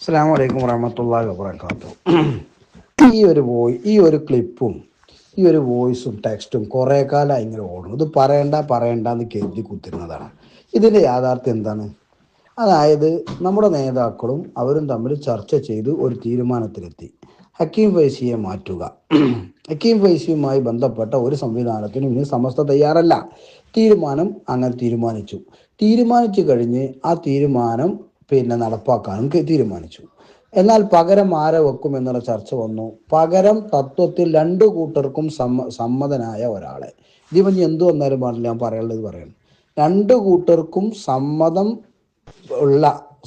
അസ്സലാമു അലൈക്കും വറഹ്മത്തുള്ളാഹി വബറകാതുഹു. ഈ ഒരു ക്ലിപ്പും ഈ ഒരു വോയിസും ടെക്സ്റ്റും കുറേ കാലമായി ഇങ്ങനെ ഓടും. ഇത് പറയണ്ടെന്ന് കരുതി കുത്തിരുന്നതാണ്. ഇതിൻ്റെ യാഥാർത്ഥ്യം എന്താണ്? അതായത് നമ്മുടെ നേതാക്കളും അവരും തമ്മിൽ ചർച്ച ചെയ്ത് ഒരു തീരുമാനത്തിലെത്തി. ഹക്കീം ഫൈസിയെ മാറ്റുക. ഹക്കീം ഫൈസിയുമായി ബന്ധപ്പെട്ട ഒരു സംവിധാനത്തിനും ഇനി സമസ്ത തയ്യാറല്ല. അങ്ങനെ തീരുമാനിച്ചു കഴിഞ്ഞ് ആ തീരുമാനം നടപ്പാക്കാനും തീരുമാനിച്ചു. എന്നാൽ പകരം ആരെ വെക്കും എന്നുള്ള ചർച്ച വന്നു. പകരം തത്വത്തിൽ രണ്ടു കൂട്ടർക്കും സമ്മതനായ ഒരാളെ, ഇതിപ്പം എന്തു വന്നാലും പാടില്ല, ഞാൻ പറയാനുള്ളത് പറയണം. രണ്ടു കൂട്ടർക്കും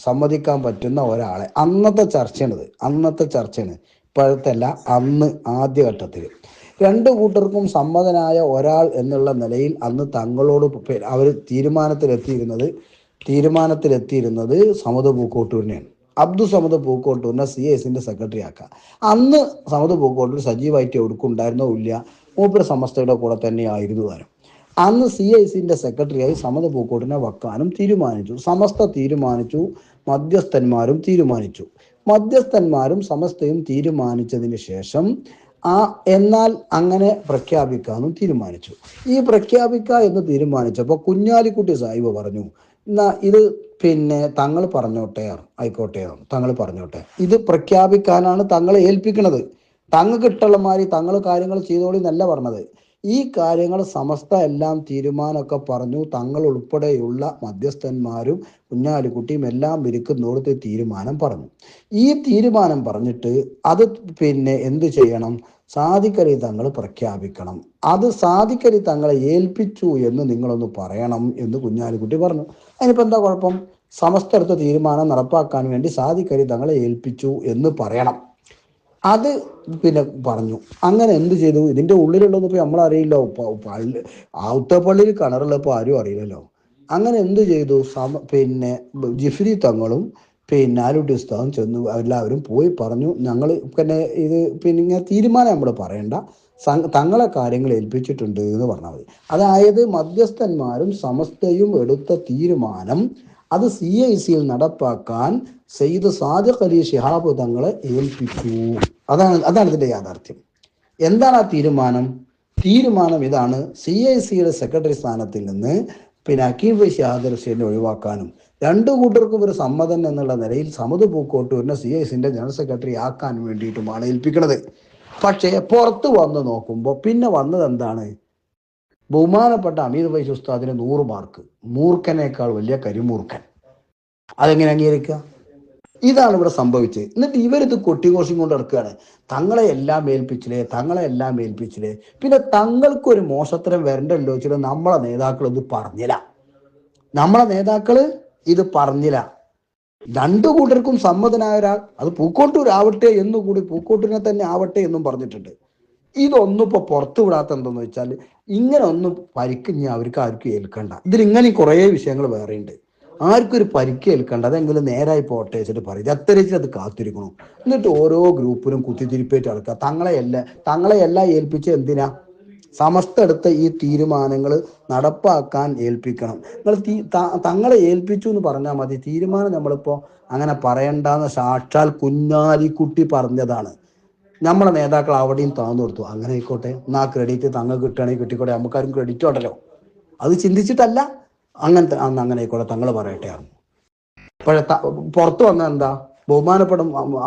സമ്മതിക്കാൻ പറ്റുന്ന ഒരാളെ, അന്നത്തെ ചർച്ചയാണ്, ഇപ്പോഴത്തെ അല്ല, അന്ന് ആദ്യഘട്ടത്തിൽ രണ്ടു കൂട്ടർക്കും സമ്മതനായ ഒരാൾ എന്നുള്ള നിലയിൽ അന്ന് തങ്ങളോട് അവർ തീരുമാനത്തിലെത്തിയിരുന്നത് സമദ് പൂക്കോട്ടൂരിനെയാണ്. അബ്ദുൾ സമദ് പൂക്കോട്ടൂരിനെ CASന്റെ സെക്രട്ടറി ആക്കുക. അന്ന് സമദ് പൂക്കോട്ടൂർ സജീവമായിട്ട് എവിടേക്കുണ്ടായിരുന്നോ ഇല്ല, മൂപ്പര് സമസ്തയുടെ കൂടെ തന്നെയായിരുന്നു താനും. അന്ന് CASന്റെ സെക്രട്ടറിയായി സമദ് പൂക്കോട്ടൂരിനെ വെക്കാനും തീരുമാനിച്ചു. സമസ്ത തീരുമാനിച്ചു, മധ്യസ്ഥന്മാരും സമസ്തയും തീരുമാനിച്ചതിന് ശേഷം എന്നാൽ അങ്ങനെ പ്രഖ്യാപിക്കാനും തീരുമാനിച്ചു. ഈ പ്രഖ്യാപിക്കുക എന്ന് തീരുമാനിച്ചപ്പോൾ കുഞ്ഞാലിക്കുട്ടി സാഹിബ് പറഞ്ഞു, എന്നാ ഇത് തങ്ങൾ ആയിക്കോട്ടെ, തങ്ങൾ പറഞ്ഞോട്ടെ, ഇത് പ്രഖ്യാപിക്കാനാണ് തങ്ങളെ ഏൽപ്പിക്കുന്നത്, തങ്ങൾക്ക് ഇഷ്ടമുള്ള മാതിരി തങ്ങൾ കാര്യങ്ങൾ ചെയ്തോളി എന്നല്ല പറഞ്ഞത്. ഈ കാര്യങ്ങൾ സമസ്ത എല്ലാം തീരുമാനമൊക്കെ പറഞ്ഞു. തങ്ങൾ ഉൾപ്പെടെയുള്ള മധ്യസ്ഥന്മാരും കുഞ്ഞാലിക്കുട്ടിയും എല്ലാം ഇരിക്കുന്നോടത്ത് തീരുമാനം പറഞ്ഞു. ഈ തീരുമാനം പറഞ്ഞിട്ട് അത് എന്ത് ചെയ്യണം? സാദിഖ് അലി തങ്ങൾ പ്രഖ്യാപിക്കണം. അത് സാദിഖ് അലി തങ്ങളെ ഏൽപ്പിച്ചു എന്ന് നിങ്ങളൊന്ന് പറയണം എന്ന് കുഞ്ഞാലിക്കുട്ടി പറഞ്ഞു. അതിനിപ്പോൾ എന്താ കുഴപ്പം? സമസ്ത എടുത്ത തീരുമാനം നടപ്പാക്കാൻ വേണ്ടി സാദിഖ് അലി തങ്ങളെ ഏൽപ്പിച്ചു എന്ന് പറയണം. അത് പറഞ്ഞു. അങ്ങനെ എന്ത് ചെയ്തു? ഇതിൻ്റെ ഉള്ളിലുള്ളതൊന്നും ഇപ്പോൾ നമ്മളറിയില്ലോ. ആവുത്തപ്പള്ളിയിൽ കിണറുള്ളപ്പോൾ ആരും അറിയില്ലല്ലോ. അങ്ങനെ എന്ത് ചെയ്തു? ജിഫ്രി തങ്ങളും ആലുട്ടി ഉസ്താദും ചെന്നു, എല്ലാവരും പോയി പറഞ്ഞു, ഞങ്ങൾ ഇത് ഇങ്ങനെ തീരുമാനം നമ്മൾ പറയണ്ട, തങ്ങളെ കാര്യങ്ങൾ ഏൽപ്പിച്ചിട്ടുണ്ട് എന്ന് പറഞ്ഞാൽ മതി. അതായത് മധ്യസ്ഥന്മാരും സമസ്തയും എടുത്ത തീരുമാനം അത് CACയിൽ നടപ്പാക്കാൻ സയ്യിദ് സാദിഖ് അലി ശിഹാബ് തങ്ങളെ ഏൽപ്പിച്ചു. അതാണ് ഇതിൻ്റെ യാഥാർത്ഥ്യം. എന്താണ് ആ തീരുമാനം ഇതാണ്: CACയുടെ സെക്രട്ടറി സ്ഥാനത്തിൽ നിന്ന് ഹക്കീം ഫൈസി ആദർശിനെ ഒഴിവാക്കാനും രണ്ടു കൂട്ടർക്കും ഒരു സമ്മതൻ എന്നുള്ള നിലയിൽ സമദ് പൂക്കോട്ടൂരിനെ CACന്റെ ജനറൽ സെക്രട്ടറി ആക്കാൻ വേണ്ടിയിട്ടുമാണ് ഏൽപ്പിക്കുന്നത്. പക്ഷേ പുറത്ത് വന്ന് നോക്കുമ്പോൾ വന്നത് എന്താണ്? ബഹുമാനപ്പെട്ട അമീർ ഫൈസി ഉസ്താദിന് 100 മാർക്ക്, മൂർഖനേക്കാൾ വലിയ കരിമൂർഖൻ. അതെങ്ങനെ അംഗീകരിക്കുക? ഇതാണ് ഇവിടെ സംഭവിച്ചത്. എന്നിട്ട് ഇവരിത് കൊട്ടിഘോഷം കൊണ്ട് നടക്കുകയാണ്. തങ്ങളെ എല്ലാം ഏൽപ്പിച്ചില്ലേ, പിന്നെ തങ്ങൾക്കൊരു മോശത്തരം വരണ്ടല്ലോ വെച്ചിട്ട് നമ്മളെ നേതാക്കൾ ഇത് പറഞ്ഞില്ല. രണ്ടു കൂട്ടർക്കും സമ്മതനായ ഒരാൾ, അത് പൂക്കോട്ടൂർ ആവട്ടെ എന്നുകൂടി, പൂക്കോട്ടൂരിനെ തന്നെ ആവട്ടെ എന്നും പറഞ്ഞിട്ടുണ്ട്. ഇതൊന്നും ഇപ്പോൾ പുറത്തു വിടാത്ത എന്തെന്ന് വെച്ചാൽ, ഇങ്ങനെ ഒന്നും പരിക്ക് അവർക്ക് ആർക്കും ഏൽക്കണ്ട. ഇതിലിങ്ങനെ കുറേ വിഷയങ്ങൾ വേറെയുണ്ട്. ആർക്കും ഒരു പരിക്ക് ഏൽക്കണ്ട, അതെങ്കിലും നേരായി പോട്ടെ വെച്ചിട്ട് പറയും. എത്രയും അത് കാത്തിരിക്കണം. എന്നിട്ട് ഓരോ ഗ്രൂപ്പിനും കുത്തിത്തിരിപ്പേറ്റ് നടക്കുക. തങ്ങളെയെല്ലാം ഏൽപ്പിച്ച് എന്തിനാ? സമസ്ത എടുത്ത ഈ തീരുമാനങ്ങൾ നടപ്പാക്കാൻ ഏൽപ്പിക്കണം. നിങ്ങൾ തങ്ങളെ ഏൽപ്പിച്ചു എന്ന് പറഞ്ഞാൽ മതി. തീരുമാനം നമ്മളിപ്പോൾ അങ്ങനെ പറയണ്ടെന്ന് സാക്ഷാൽ കുഞ്ഞാലിക്കുട്ടി പറഞ്ഞതാണ്. നമ്മളെ നേതാക്കൾ അവിടെയും താന്നു കൊടുത്തു. അങ്ങനെ ആയിക്കോട്ടെ, എന്നാ ക്രെഡിറ്റ് തങ്ങൾ കിട്ടുകയാണെങ്കിൽ കിട്ടിക്കോട്ടെ, നമുക്കാരും ക്രെഡിറ്റ് ഉണ്ടല്ലോ. അത് ചിന്തിച്ചിട്ടല്ല, അങ്ങനെ ആയിക്കോട്ടെ, തങ്ങൾ പറയട്ടെ ആയിരുന്നു. പക്ഷെ പുറത്ത് വന്ന എന്താ? ബഹുമാനപ്പെട്ട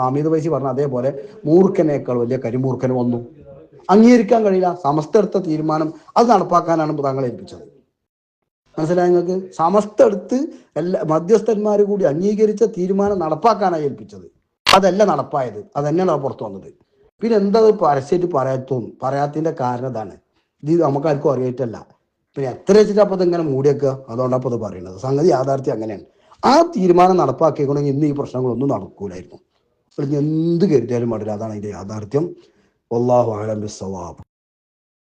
അമീദ് ഫൈസി പറഞ്ഞ അതേപോലെ മൂർഖനേക്കാൾ വലിയ കരിമൂർഖന് വന്നു. അംഗീകരിക്കാൻ കഴിയില്ല. സമസ്ത എടുത്ത തീരുമാനം അത് നടപ്പാക്കാനാണ് തങ്ങളെ ഏൽപ്പിച്ചത്. മനസ്സിലായി നിങ്ങൾക്ക്? സമസ്ത എടുത്ത് എല്ലാ മധ്യസ്ഥന്മാർ കൂടി അംഗീകരിച്ച തീരുമാനം നടപ്പാക്കാനാണ് ഏൽപ്പിച്ചത്. അതല്ല നടപ്പായത്. അതന്നെയാണ് പുറത്തു വന്നത്. പിന്നെ എന്താ പരസ്യമായിട്ട് പറയാത്തതിന്റെ കാരണം ഇതാണ്. ഇത് നമുക്കാർക്കും അറിയിട്ടല്ല. പിന്നെ എത്ര വെച്ചിട്ട് അപ്പോൾ ഇതിങ്ങനെ മൂടിയേക്കുക, അതുകൊണ്ടപ്പോൾ ഇത് പറയുന്നത്. സംഗതി യാഥാർത്ഥ്യം അങ്ങനെയാണ്. ആ തീരുമാനം നടപ്പാക്കിക്കൊണ്ടെങ്കിൽ ഇന്ന് ഈ പ്രശ്നങ്ങളൊന്നും നടക്കൂലായിരുന്നു. എന്ത് കരുതിയാലും പാടില്ല. അതാണ് ഇതിന്റെ യാഥാർത്ഥ്യം. വല്ലാഹു അഅലം ബിസ്സവാബ്.